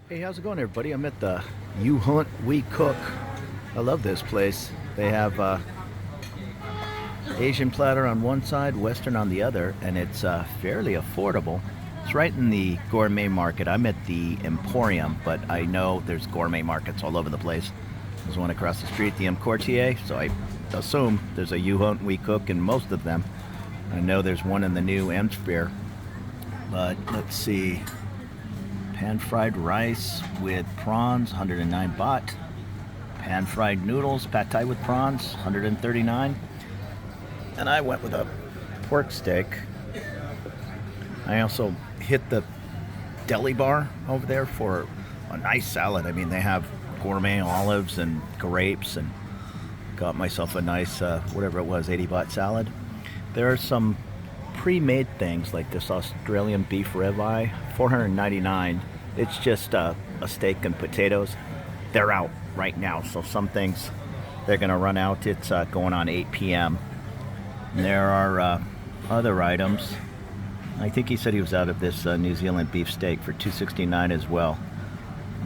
Hey, how's it going, everybody? I'm at the You Hunt, We Cook. I love this place. They have Asian platter on one side, Western on the other, and it's fairly affordable. It's right in the gourmet market. I'm at the Emporium, but I know there's gourmet markets all over the place. There's one across the street, the M Courtier, so I assume there's a You Hunt, We Cook in most of them. I know there's one in the new M Sphere, but let's see. Pan-fried rice with prawns, 109 baht. Pan-fried noodles, pad thai with prawns, 139. And I went with a pork steak. I also hit the deli bar over there for a nice salad. I mean, they have gourmet olives and grapes, and got myself a nice, whatever it was, 80 baht salad. There are some pre-made things like this Australian beef ribeye, 499. It's just a steak and potatoes. They're out right now, so some things they're gonna run out. It's going on 8 p.m. There are other items. I think he said he was out of this New Zealand beef steak for 269 as well.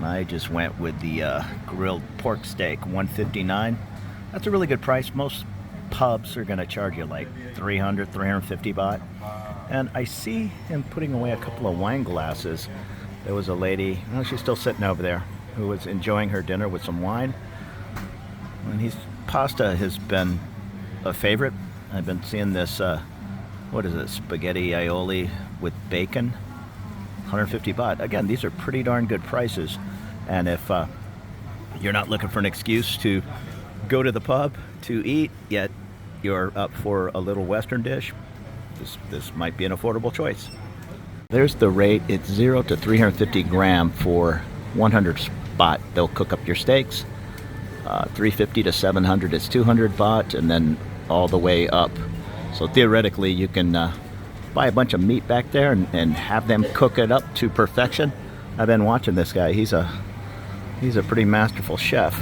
I just went with the grilled pork steak, 159. That's a really good price. Most pubs are gonna charge you like 300, 350 baht. And I see him putting away a couple of wine glasses. There was a lady, oh, she's still sitting over there, who was enjoying her dinner with some wine. And pasta has been a favorite. I've been seeing this, what is it, spaghetti aioli with bacon, 150 baht. Again, these are pretty darn good prices. And if you're not looking for an excuse to go to the pub to eat, yet you're up for a little Western dish, this might be an affordable choice. There's the rate. It's 0 to 350 gram for 100 baht. They'll cook up your steaks. 350 to 700 is 200 baht, and then all the way up. So theoretically, you can buy a bunch of meat back there and have them cook it up to perfection. I've been watching this guy. He's a pretty masterful chef.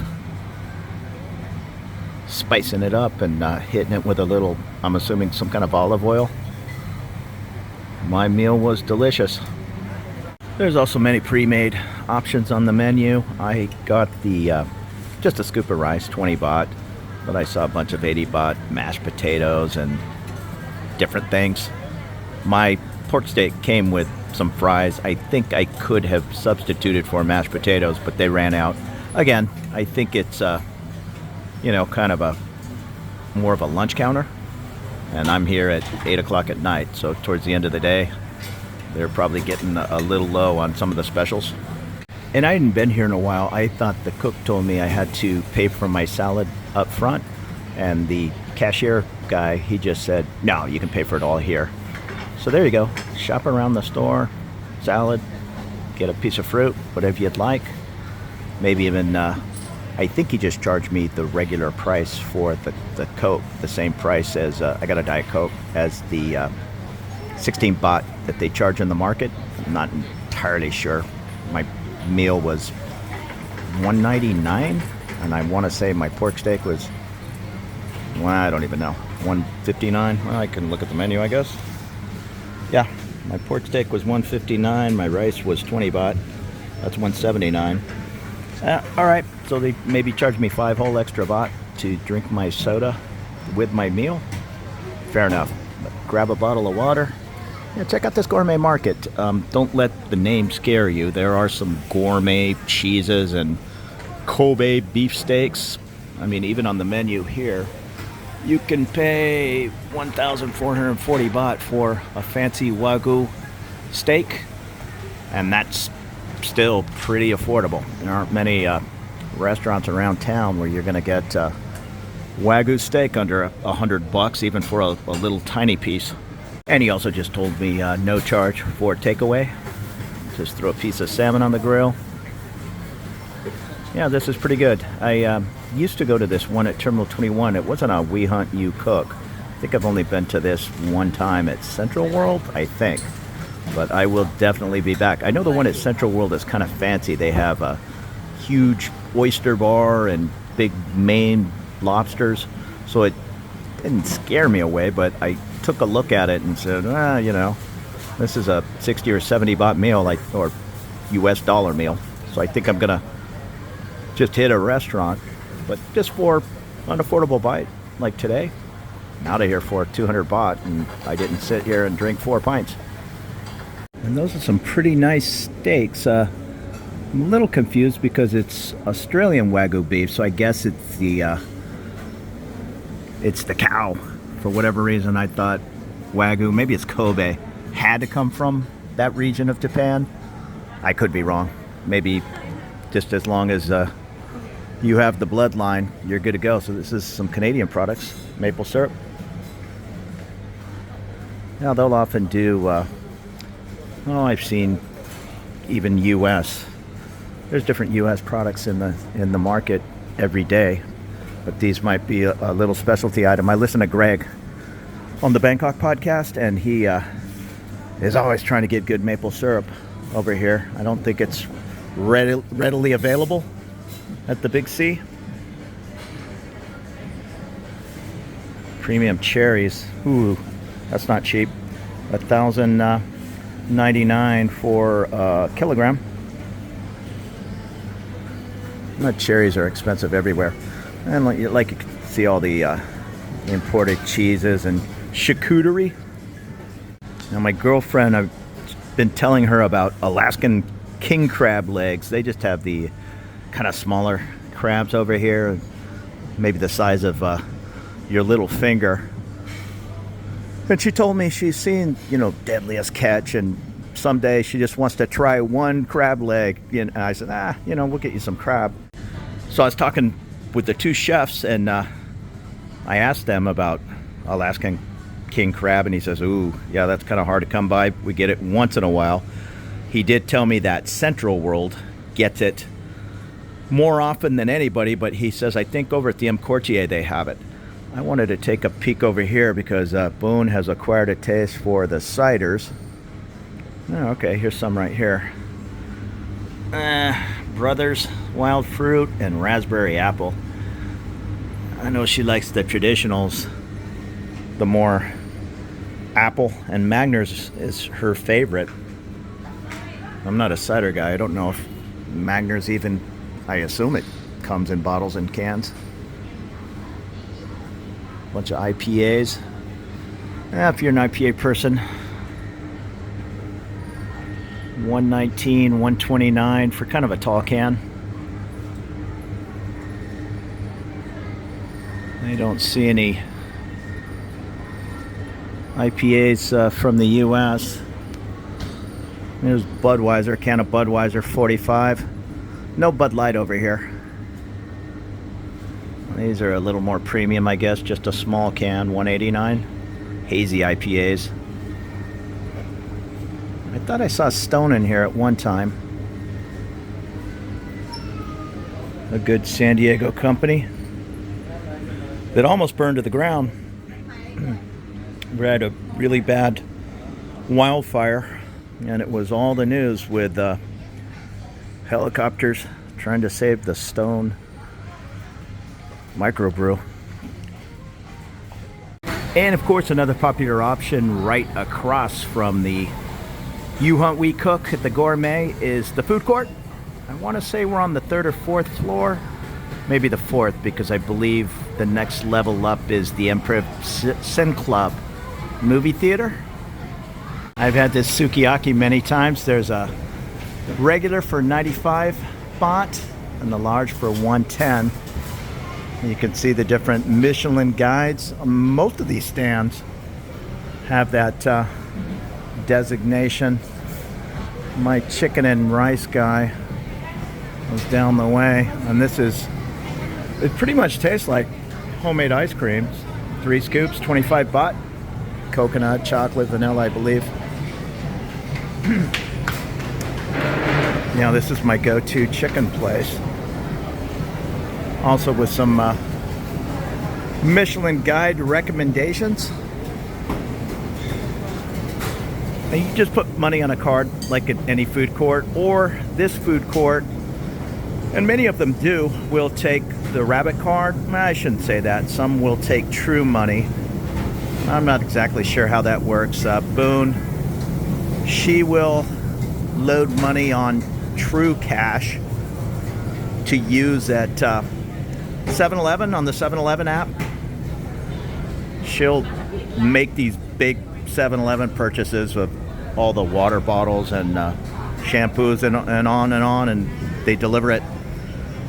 Spicing it up and hitting it with a little, I'm assuming, some kind of olive oil. My meal was delicious. There's also many pre-made options on the menu. I got the just a scoop of rice, 20 baht, but I saw a bunch of 80 baht mashed potatoes and different things. My pork steak came with some fries. I think I could have substituted for mashed potatoes, but they ran out. Again, I think it's kind of more of a lunch counter. And I'm here at 8 o'clock at night, so towards the end of the day, they're probably getting a little low on some of the specials. And I hadn't been here in a while. I thought the cook told me I had to pay for my salad up front, and the cashier guy, he just said, no, you can pay for it all here. So there you go. Shop around the store, salad, get a piece of fruit, whatever you'd like. Maybe even I think he just charged me the regular price for the Coke, the same price as, I got a Diet Coke, as the 16 baht that they charge in the market. I'm not entirely sure. My meal was 199, and I want to say my pork steak was, well, I don't even know, 159. Well, I can look at the menu, I guess. Yeah, my pork steak was 159, my rice was 20 baht. That's 179. All right, so they maybe charged me 5 whole extra baht to drink my soda with my meal. Fair enough. But grab a bottle of water. Yeah, check out this gourmet market. Don't let the name scare you. There are some gourmet cheeses and Kobe beef steaks. I mean, even on the menu here, you can pay 1,440 baht for a fancy Wagyu steak, and that's still pretty affordable. There aren't many restaurants around town where you're going to get Wagyu steak under $100, even for a little tiny piece. And he also just told me no charge for takeaway. Just throw a piece of salmon on the grill. Yeah, this is pretty good. I used to go to this one at Terminal 21. It wasn't a We Hunt, You Cook. I think I've only been to this one time at Central World, I think. But I will definitely be back. I know the one at Central World is kind of fancy. They have a huge oyster bar and big Maine lobsters. So it didn't scare me away, but I took a look at it and said, this is a 60 or 70 baht meal, or US dollar meal. So I think I'm gonna just hit a restaurant, but just for an affordable bite like today. I'm out of here for 200 baht, and I didn't sit here and drink 4 pints. And those are some pretty nice steaks. I'm a little confused because it's Australian Wagyu beef, so I guess it's the cow. For whatever reason, I thought Wagyu, maybe it's Kobe, had to come from that region of Japan. I could be wrong. Maybe just as long as you have the bloodline, you're good to go. So this is some Canadian products, maple syrup. Now they'll often do, I've seen even U.S. There's different U.S. products in the market every day, but these might be a little specialty item. I listen to Greg on the Bangkok podcast, and he is always trying to get good maple syrup over here. I don't think it's readily available at the Big C. Premium cherries. Ooh, that's not cheap. 1,099 for a kilogram. Cherries are expensive everywhere. And like you can see all the imported cheeses and charcuterie. Now my girlfriend, I've been telling her about Alaskan king crab legs. They just have the kind of smaller crabs over here, maybe the size of your little finger. And she told me she's seen, Deadliest Catch, and someday she just wants to try one crab leg. And I said, we'll get you some crab. So I was talking with the two chefs, and I asked them about Alaskan king crab, and he says, ooh, yeah, that's kind of hard to come by. We get it once in a while. He did tell me that Central World gets it more often than anybody, but he says, I think over at the M. Courtier they have it. I wanted to take a peek over here because Boone has acquired a taste for the ciders. Oh, okay, here's some right here. Brothers, wild fruit, and raspberry apple. I know she likes the traditionals, the more apple, and Magner's is her favorite. I'm not a cider guy. I don't know if Magner's even, I assume it comes in bottles and cans. Bunch of IPAs. If you're an IPA person, 119, 129 for kind of a tall can. I don't see any IPAs from the US. There's Budweiser, can of Budweiser, 45. No Bud Light over here. These are a little more premium, I guess. Just a small can, 189. Hazy IPAs. I thought I saw Stone in here at one time. A good San Diego company that almost burned to the ground. We had a really bad wildfire, and it was all the news with helicopters trying to save the Stone microbrew. And of course, another popular option right across from the You Hunt We Cook at the Gourmet is the food court. I want to say we're on the 3rd or 4th floor, maybe the 4th, because I believe the next level up is the Emperor Sin Club movie theater. I've had this sukiyaki many times. There's a regular for 95 baht and the large for 110. You can see the different Michelin guides. Most of these stands have that designation. My chicken and rice guy was down the way, and it pretty much tastes like homemade ice creams. 3 scoops, 25 baht. Coconut, chocolate, vanilla, I believe. Now this is my go-to chicken place. Also with some Michelin guide recommendations. And you just put money on a card like at any food court, or this food court, and many of them will take the rabbit card. I shouldn't say that. Some will take true money. I'm not exactly sure how that works. Boone, she will load money on true cash to use at 7-Eleven on the 7-Eleven app. She'll make these big 7-Eleven purchases of all the water bottles and shampoos and on, and they deliver it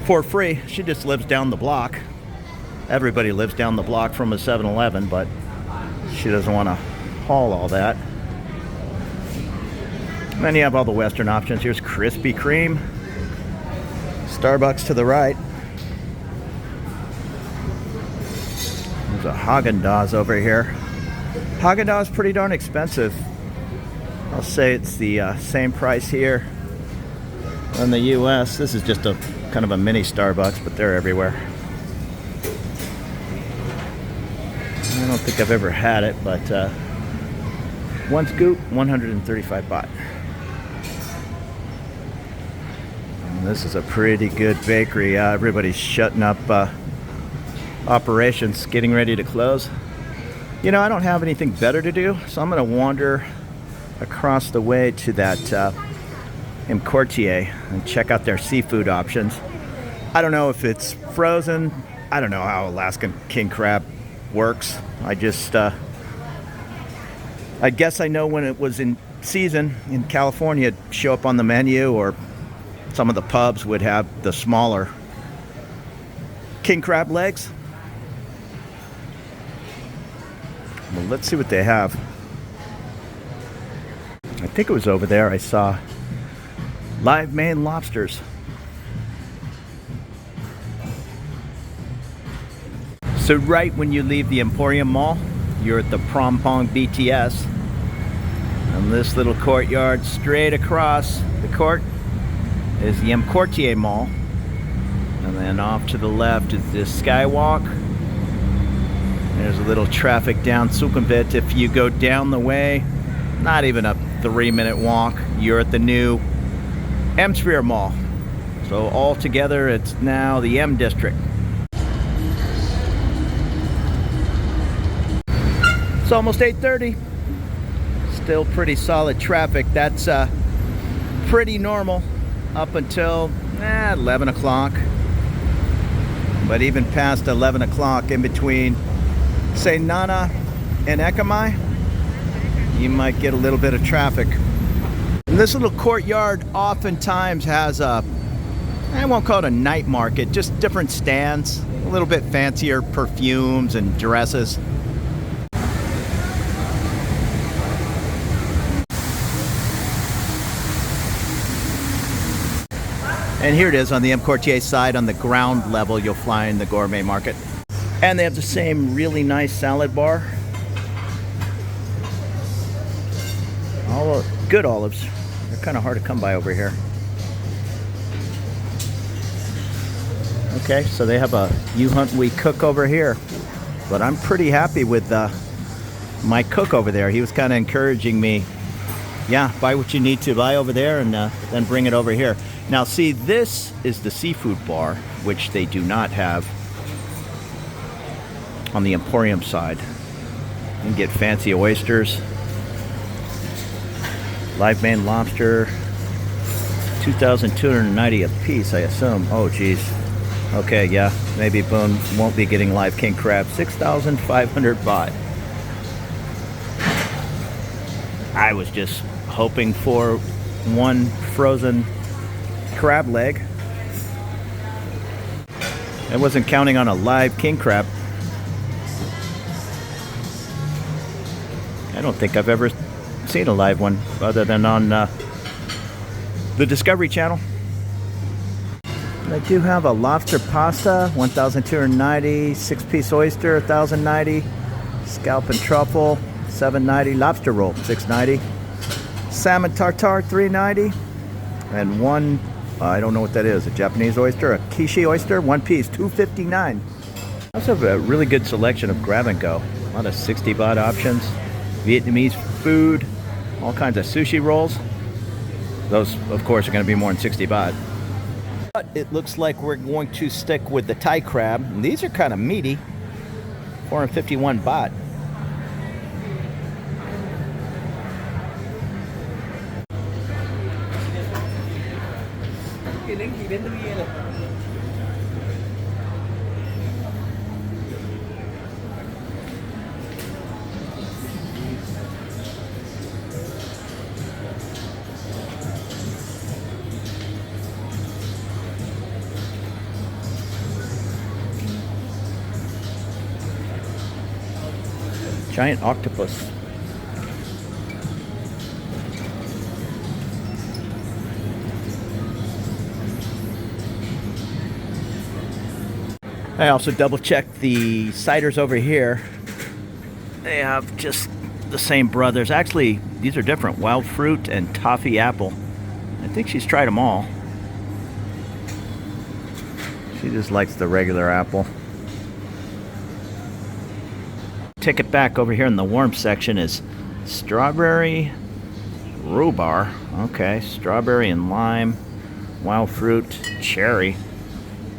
for free. She just lives down the block. Everybody lives down the block from a 7-Eleven, but she doesn't want to haul all that. And then you have all the Western options. Here's Krispy Kreme, Starbucks to the right. There's a Haagen-Dazs over here. Haagen-Dazs is pretty darn expensive. I'll say it's the same price here in the US. This is just a kind of a mini Starbucks, but they're everywhere. I don't think I've ever had it, but one scoop, 135 baht. And this is a pretty good bakery. Everybody's shutting up operations, getting ready to close. You know, I don't have anything better to do, so I'm going to wander across the way to that Importier and check out their seafood options. I don't know if it's frozen. I don't know how Alaskan king crab works. I guess I know when it was in season in California, it'd show up on the menu, or some of the pubs would have the smaller king crab legs. Well, let's see what they have. I think it was over there I saw live Maine lobsters. So right when you leave the Emporium Mall, you're at the Prompong BTS. And this little courtyard straight across the court is the Importier Mall. And then off to the left is this skywalk. There's a little traffic down Sukhumvit. If you go down the way, not even a 3-minute walk, you're at the new M-Sphere Mall. So altogether, it's now the M District. It's almost 8:30. Still pretty solid traffic. That's pretty normal up until 11 o'clock. But even past 11 o'clock, in between, say, Nana and Ekamai, you might get a little bit of traffic. And this little courtyard oftentimes has I won't call it a night market, just different stands, a little bit fancier perfumes and dresses. And here it is on the M Courtier side. On the ground level, you'll find the gourmet market. And they have the same really nice salad bar. All good olives. They're kind of hard to come by over here. Okay, so they have a You Hunt We Cook over here. But I'm pretty happy with my cook over there. He was kind of encouraging me, yeah, buy what you need to buy over there and then bring it over here. Now see, this is the seafood bar, which they do not have on the Emporium side. You can get fancy oysters, live Maine lobster, 2,290 a piece, I assume. Oh geez. Okay, yeah, maybe Boone won't be getting live king crab. 6,500 baht. I was just hoping for one frozen crab leg. I wasn't counting on a live king crab. I don't think I've ever seen a live one other than on the Discovery Channel. I do have a lobster pasta, 1,290, 6-piece oyster, 1,090, scalp and truffle, 790, lobster roll, 690, salmon tartare, 390, and one, I don't know what that is, a Japanese oyster, a kishi oyster, 1 piece, 259. I also have a really good selection of grab and go. A lot of 60 baht options, Vietnamese food, all kinds of sushi rolls. Those, of course, are going to be more than 60 baht. But it looks like we're going to stick with the Thai crab. And these are kind of meaty, 451 baht. Giant octopus. I also double checked the ciders over here. They have just the same brothers. Actually, these are different. Wild fruit and toffee apple. I think she's tried them all. She just likes the regular apple. Ticket back over here in the warm section is strawberry rhubarb. Okay, strawberry and lime, wild fruit, cherry.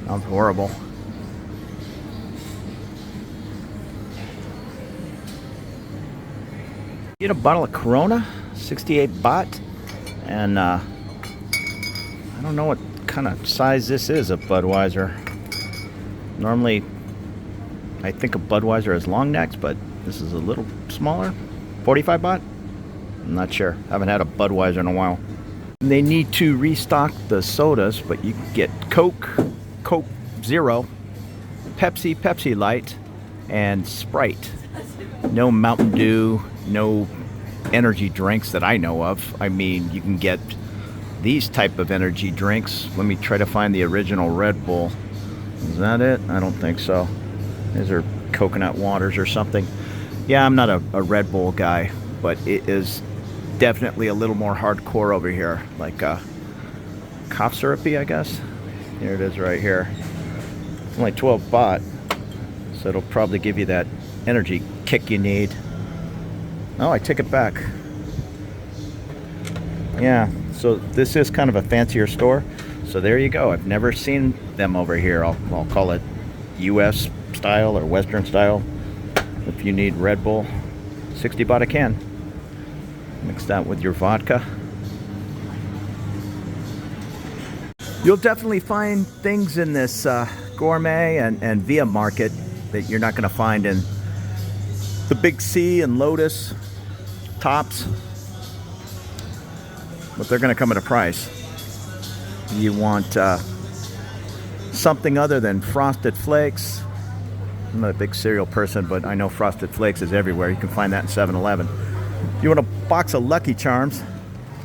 Sounds horrible. Get a bottle of Corona, 68 baht, and I don't know what kind of size this is of Budweiser. Normally, I think of Budweiser as long necks, but this is a little smaller. 45 baht? I'm not sure. Haven't had a Budweiser in a while. They need to restock the sodas, but you can get Coke, Coke Zero, Pepsi, Pepsi Light, and Sprite. No Mountain Dew, no energy drinks that I know of. I mean, you can get these type of energy drinks. Let me try to find the original Red Bull. Is that it? I don't think so. These are coconut waters or something. Yeah, I'm not a Red Bull guy, but it is definitely a little more hardcore over here. Like cough syrupy, I guess. Here it is right here. It's only 12 baht, so it'll probably give you that energy kick you need. Oh, I take it back. Yeah, so this is kind of a fancier store. So there you go. I've never seen them over here. I'll call it US style or Western style. If you need Red Bull, 60 baht a can. Mix that with your vodka. You'll definitely find things in this gourmet and via market that you're not going to find in the Big C and Lotus, Tops. But they're going to come at a price. You want something other than Frosted Flakes. I'm not a big cereal person, but I know Frosted Flakes is everywhere. You can find that in 7-Eleven. If you want a box of Lucky Charms,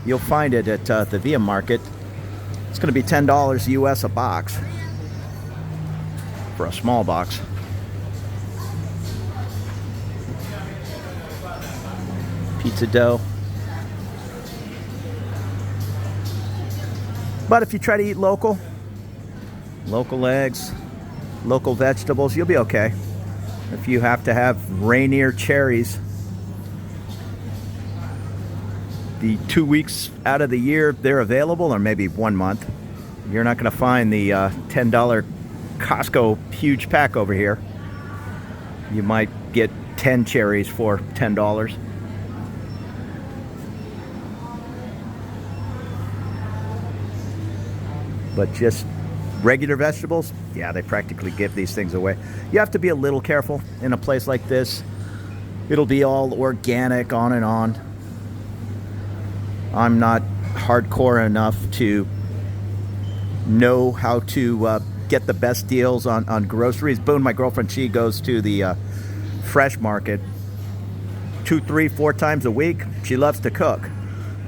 you'll find it at the Via Market. It's going to be $10 US a box for a small box. Pizza dough. But if you try to eat local eggs, local vegetables, you'll be okay. If you have to have Rainier cherries, the 2 weeks out of the year they're available, or maybe 1 month, you're not going to find the $10 Costco huge pack over here. You might get 10 cherries for $10. But just regular vegetables, yeah, they practically give these things away. You have to be a little careful in a place like this. It'll be all organic, on and on. I'm not hardcore enough to know how to get the best deals on groceries. Boone, my girlfriend, she goes to the fresh market 2, 3, 4 times a week. She loves to cook.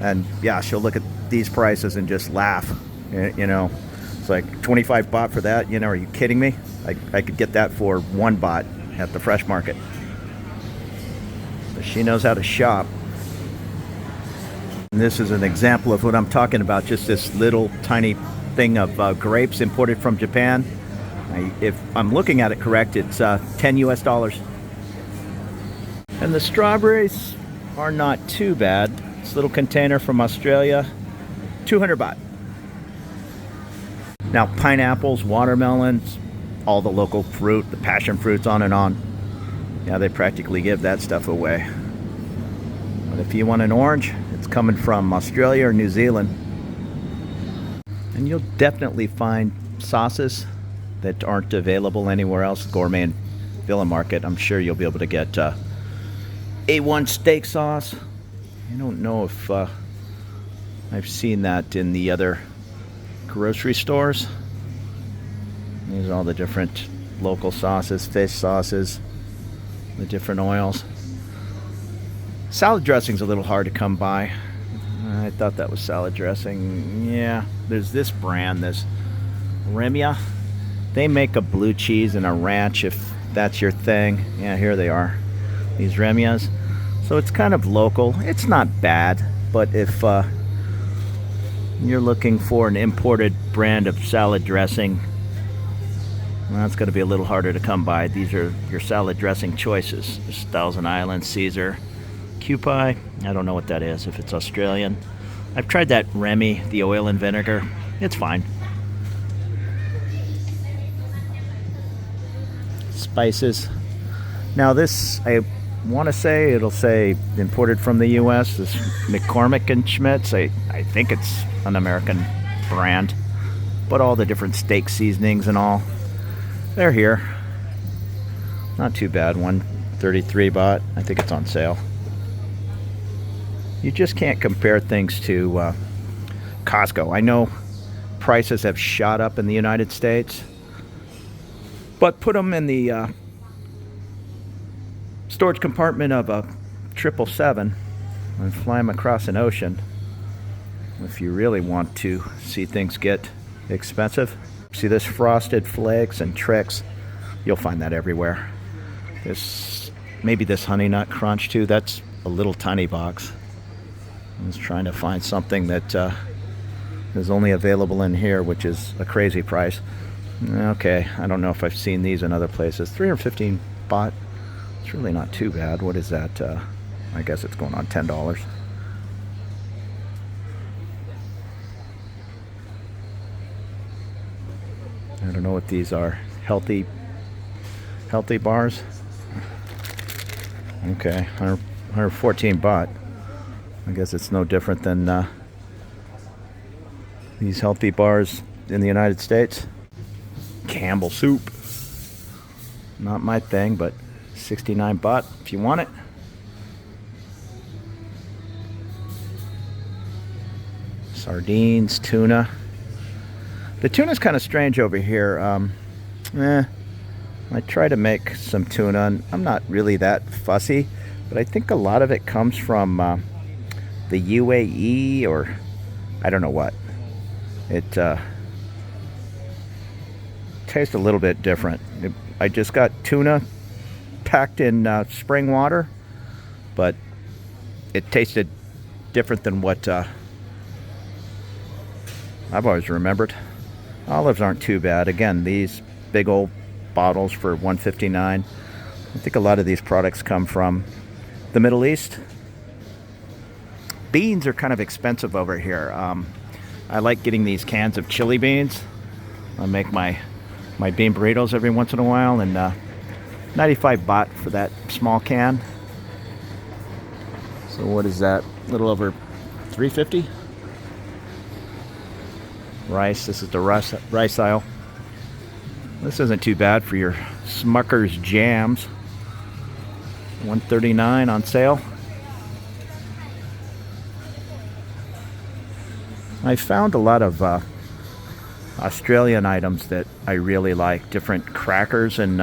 And yeah, she'll look at these prices and just laugh. You know, it's like 25 baht for that. You know, are you kidding me? I could get that for 1 baht at the fresh market. But she knows how to shop. And this is an example of what I'm talking about. Just this little tiny thing of grapes imported from Japan. If I'm looking at it correct, it's $10 US. And the strawberries are not too bad. This little container from Australia, 200 baht. Now, pineapples, watermelons, all the local fruit, the passion fruits, on and on. Yeah, they practically give that stuff away. But if you want an orange, it's coming from Australia or New Zealand. And you'll definitely find sauces that aren't available anywhere else. Gourmet and Villa Market, I'm sure you'll be able to get A1 steak sauce. I don't know if I've seen that in the other grocery stores. These are all the different local sauces, fish sauces, the different oils. Salad dressing's a little hard to come by. I thought that was salad dressing. Yeah, there's this brand, this Remia. They make a blue cheese and a ranch if that's your thing. Yeah, here they are, these Remias. So it's kind of local. It's not bad, but if you're looking for an imported brand of salad dressing, well, that's going to be a little harder to come by. These are your salad dressing choices. There's Thousand Island, Caesar, Kewpie. I don't know what that is, if it's Australian. I've tried that Remy, the oil and vinegar. It's fine. Spices. Now this, I want to say, it'll say imported from the U.S. This McCormick and Schmidt's. I think it's an American brand. But all the different steak seasonings and all, they're here. Not too bad. 133 baht. I think it's on sale. You just can't compare things to Costco. I know prices have shot up in the United States, but put them in the storage compartment of a 777 and fly them across an ocean. If you really want to see things get expensive. See this Frosted Flakes and Trix? You'll find that everywhere. Maybe this Honey Nut Crunch too. That's a little tiny box. I was trying to find something that is only available in here, which is a crazy price. Okay, I don't know if I've seen these in other places. 315 baht. It's really not too bad. What is that? I guess it's going on $10. I don't know what these are. Healthy bars. Okay, 114 baht. I guess it's no different than these healthy bars in the United States. Campbell soup. Not my thing, but 69 baht if you want it. Sardines, tuna. The tuna's kind of strange over here. I try to make some tuna, and I'm not really that fussy, but I think a lot of it comes from the UAE, or I don't know what. It tastes a little bit different. I just got tuna packed in spring water, but it tasted different than what I've always remembered. Olives aren't too bad. Again, these big old bottles for $1.59. I think a lot of these products come from the Middle East. Beans are kind of expensive over here. I like getting these cans of chili beans. I make my bean burritos every once in a while, and 95 baht for that small can. So what is that? A little over 350. Rice. This is the rice aisle. This isn't too bad for your Smucker's jams. $1.39 on sale. I found a lot of Australian items that I really like. Different crackers, and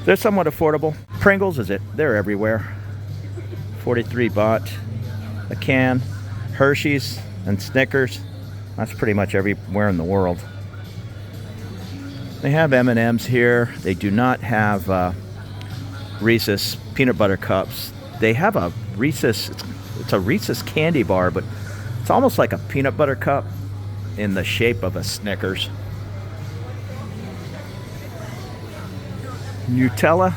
they're somewhat affordable. Pringles, they're everywhere. 43 baht a can. Hershey's and Snickers. That's pretty much everywhere in the world. They have M&Ms here. They do not have Reese's peanut butter cups. They have a Reese's, it's a Reese's candy bar, but it's almost like a peanut butter cup in the shape of a Snickers. Nutella,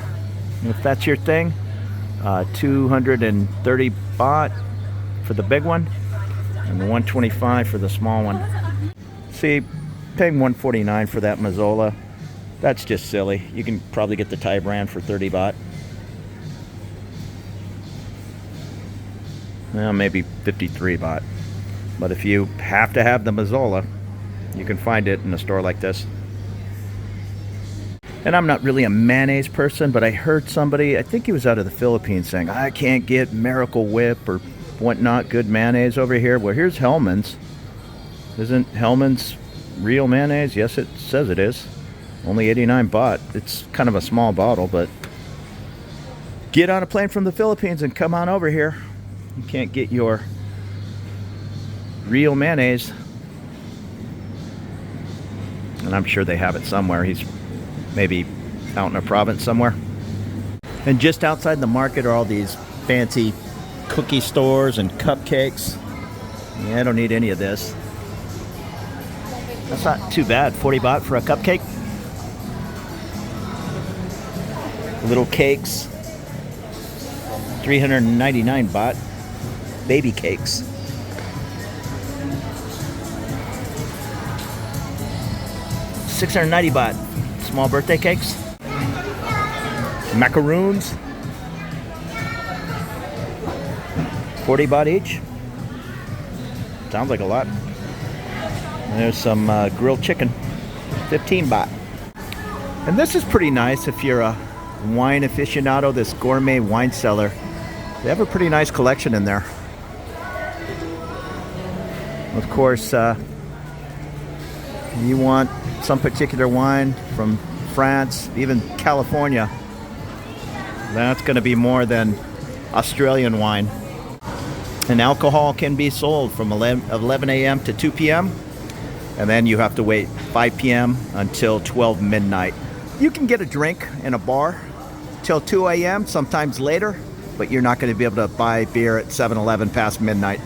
if that's your thing. 230 baht for the big one, and 125 for the small one. See, paying 149 for that Mazola, that's just silly. You can probably get the Thai brand for 30 baht. Well, maybe 53 baht. But if you have to have the Mazola, you can find it in a store like this. And I'm not really a mayonnaise person, but I heard somebody, I think he was out of the Philippines, saying, I can't get Miracle Whip or whatnot, good mayonnaise over here. Well, here's Hellman's. Isn't Hellman's real mayonnaise? Yes, it says it is. Only 89 baht. It's kind of a small bottle, but get on a plane from the Philippines and come on over here. You can't get your real mayonnaise. And I'm sure they have it somewhere. He's maybe out in a province somewhere. And just outside the market are all these fancy cookie stores and cupcakes. Yeah, I don't need any of this. That's not too bad. 40 baht for a cupcake. Little cakes. 399 baht. Baby cakes. $690 baht. Small birthday cakes. Macaroons. 40 baht each. Sounds like a lot. And there's some grilled chicken. 15 baht. And this is pretty nice if you're a wine aficionado, this gourmet wine cellar. They have a pretty nice collection in there. Of course, you want some particular wine from France, even California, that's going to be more than Australian wine. And alcohol can be sold from 11 a.m. to 2 p.m. And then you have to wait 5 p.m. until 12 midnight. You can get a drink in a bar till 2 a.m., sometimes later, but you're not going to be able to buy beer at 7-Eleven past midnight.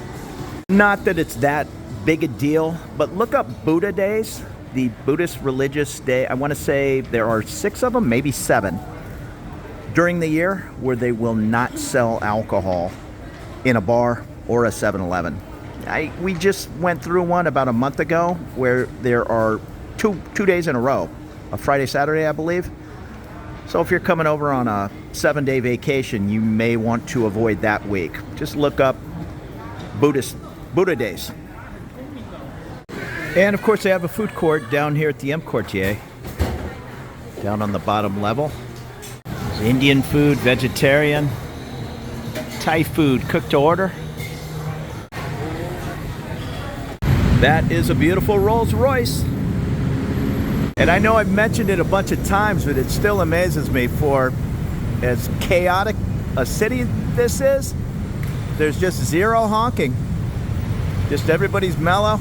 Not that it's that big a deal, but look up Buddha Days, the Buddhist religious day. I want to say there are 6 of them, maybe 7, during the year where they will not sell alcohol in a bar or a 7-Eleven. We just went through one about a month ago where there are two days in a row, a Friday, Saturday, I believe. So if you're coming over on a 7-day vacation, you may want to avoid that week. Just look up Buddha Days. And of course they have a food court down here at the M Quartier, down on the bottom level. There's Indian food, vegetarian, Thai food, cooked to order. That is a beautiful Rolls Royce. And I know I've mentioned it a bunch of times, but it still amazes me for as chaotic a city this is, there's just zero honking. Just everybody's mellow.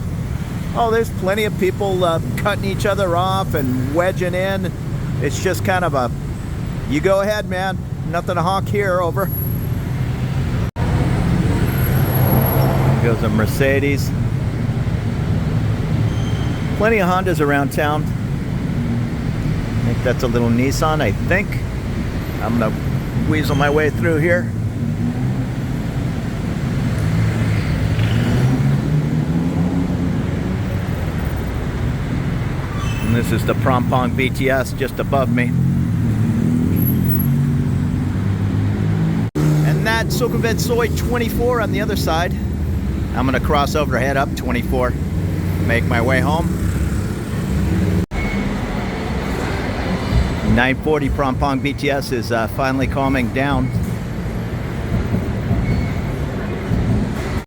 Oh, there's plenty of people cutting each other off and wedging in. It's just kind of a, you go ahead, man. Nothing to honk here, over. There goes a Mercedes. Plenty of Hondas around town. I think that's a little Nissan, I think. I'm gonna weasel my way through here. And this is the Prampong BTS just above me. And that's Sukhumvit Soi 24 on the other side. I'm gonna cross over, head up 24, make my way home. 940 Prampong BTS is finally calming down.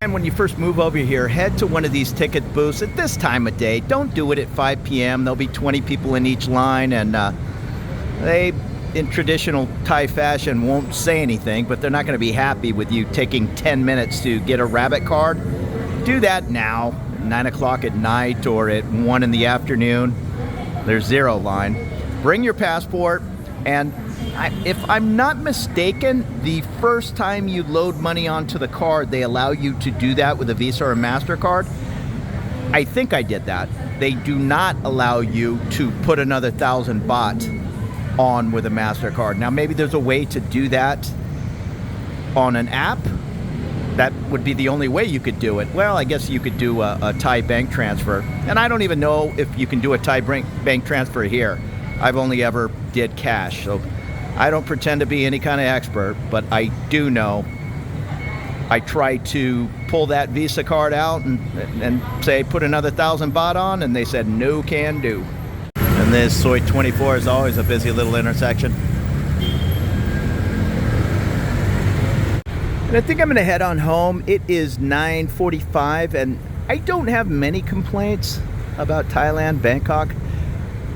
And when you first move over here, head to one of these ticket booths at this time of day. Don't do it at 5 p.m. There'll be 20 people in each line, and they, in traditional Thai fashion, won't say anything, but they're not going to be happy with you taking 10 minutes to get a rabbit card. Do that now, 9 o'clock at night or at 1 in the afternoon. There's zero line. Bring your passport, and if I'm not mistaken, the first time you load money onto the card, they allow you to do that with a Visa or MasterCard. I think I did that. They do not allow you to put another 1,000 baht on with a MasterCard. Now, maybe there's a way to do that on an app. That would be the only way you could do it. Well, I guess you could do a Thai bank transfer. And I don't even know if you can do a Thai bank transfer here. I've only ever did cash, so I don't pretend to be any kind of expert, but I do know I try to pull that Visa card out and say put another 1,000 baht on, and they said no can do. And this Soi 24 is always a busy little intersection. And I think I'm going to head on home. It is 9:45 and I don't have many complaints about Thailand, Bangkok.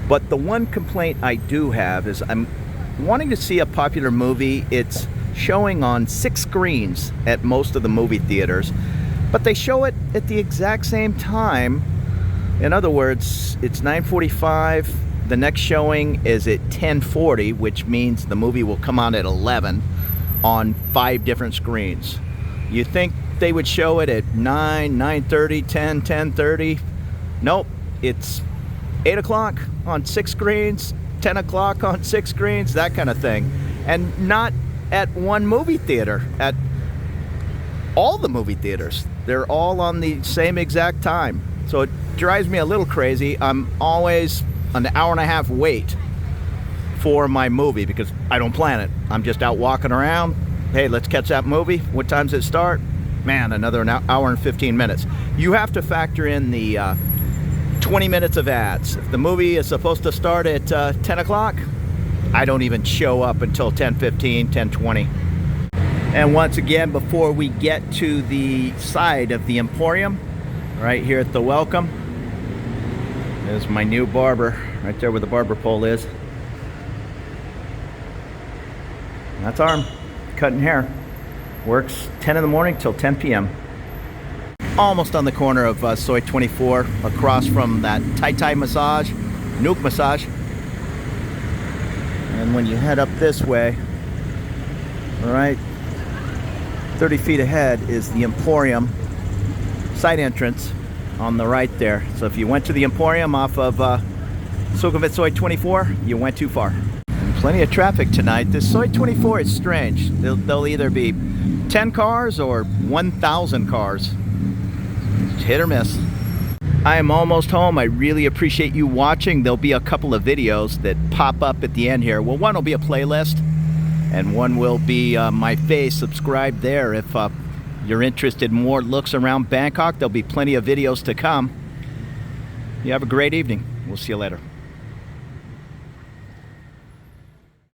But the one complaint I do have is I'm wanting to see a popular movie. It's showing on 6 screens at most of the movie theaters, but they show it at the exact same time. In other words, it's 9:45. The next showing is at 10:40, which means the movie will come on at 11 on 5 different screens. You think they would show it at 9, 9:30, 10, 10:30? Nope, it's 8 o'clock on 6 screens, 10 o'clock on 6 screens, that kind of thing. And not at one movie theater, at all the movie theaters. They're all on the same exact time. So it drives me a little crazy. I'm always an hour and a half wait for my movie because I don't plan it. I'm just out walking around. Hey, let's catch that movie. What time does it start? Man, another hour and 15 minutes. You have to factor in the 20 minutes of ads. If the movie is supposed to start at 10 o'clock, I don't even show up until 10:15, 10:20. And once again, before we get to the side of the Emporium, right here at the welcome, there's my new barber, right there where the barber pole is. That's Arm, cutting hair. Works 10 in the morning till 10 p.m. Almost on the corner of Soi 24, across from that Thai massage, Nuke massage. And when you head up this way, all right, 30 feet ahead is the Emporium side entrance on the right there. So if you went to the Emporium off of Sukhumvit Soi 24, you went too far. And plenty of traffic tonight. This Soi 24 is strange. There'll either be 10 cars or 1,000 cars. It's hit or miss. I am almost home. I really appreciate you watching. There'll be a couple of videos that pop up at the end here. Well, one will be a playlist and one will be my face. Subscribe there if you're interested in more looks around Bangkok. There'll be plenty of videos to come. You have a great evening. We'll see you later.